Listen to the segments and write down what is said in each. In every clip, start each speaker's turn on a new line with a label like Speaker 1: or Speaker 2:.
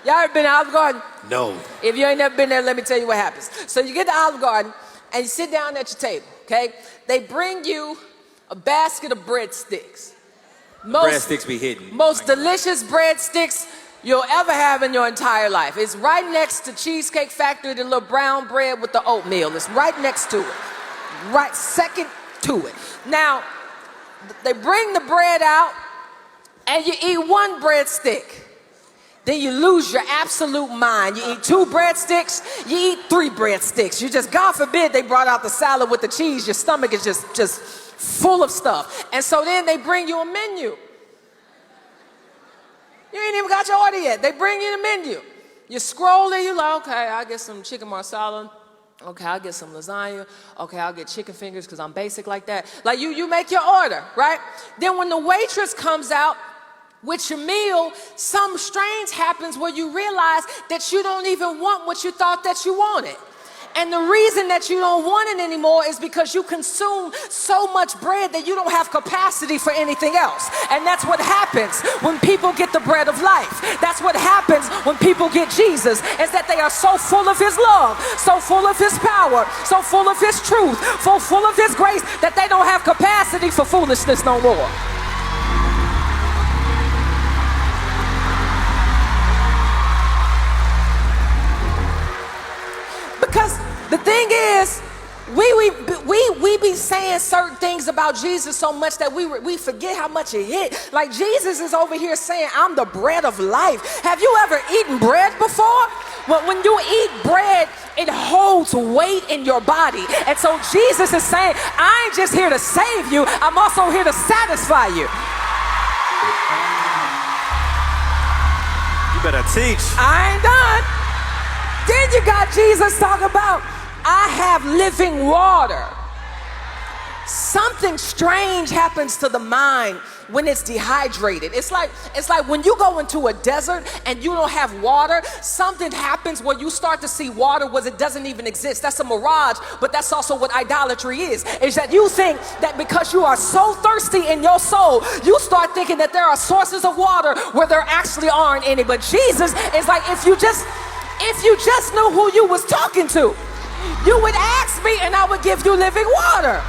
Speaker 1: Y'all ever been to Olive Garden?
Speaker 2: No.
Speaker 1: If you ain't never been there, let me tell you what happens. So you get to Olive Garden and you sit down at your table, okay? They bring you a basket of breadsticks.
Speaker 2: Breadsticks be hidden.
Speaker 1: Most delicious breadsticks you'll ever have in your entire life. It's right next to Cheesecake Factory, the little brown bread with the oatmeal. It's right next to it. Right second to it. Now, they bring the bread out and you eat one breadstick. Then you lose your absolute mind. You eat 2 breadsticks, you eat 3 breadsticks. You just, God forbid, they brought out the salad with the cheese. Your stomach is just full of stuff. And so then they bring you a menu. You ain't even got your order yet. They bring you the menu. You scroll it, you're like, okay, I'll get some chicken marsala. Okay, I'll get some lasagna. Okay, I'll get chicken fingers because I'm basic like that. Like you make your order, right? Then when the waitress comes out with your meal, something strange happens where you realize that you don't even want what you thought that you wanted. And the reason that you don't want it anymore is because you consume so much bread that you don't have capacity for anything else. And that's what happens when people get the bread of life. That's what happens when people get Jesus, is that they are so full of his love, so full of his power, so full of his truth, so full of his grace that they don't have capacity for foolishness no more. Because the thing is, we be saying certain things about Jesus so much that we forget how much it hit. Like Jesus is over here saying, I'm the bread of life. Have you ever eaten bread before? When you eat bread, it holds weight in your body. And so Jesus is saying, I ain't just here to save you, I'm also here to satisfy you.
Speaker 2: You better teach.
Speaker 1: I ain't done. Then you got Jesus talking about, I have living water. Something strange happens to the mind when it's dehydrated. It's like when you go into a desert and you don't have water, something happens where you start to see water where it doesn't even exist. That's a mirage, but that's also what idolatry is that you think that because you are so thirsty in your soul, you start thinking that there are sources of water where there actually aren't any. But Jesus is like, if you just knew who you was talking to, you would ask me and I would give you living water.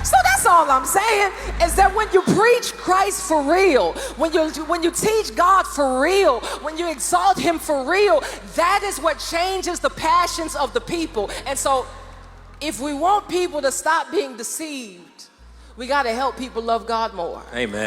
Speaker 1: So that's all I'm saying, is that when you preach Christ for real, when you teach God for real, when you exalt him for real, that is what changes the passions of the people. And so if we want people to stop being deceived, we got to help people love God more.
Speaker 2: Amen.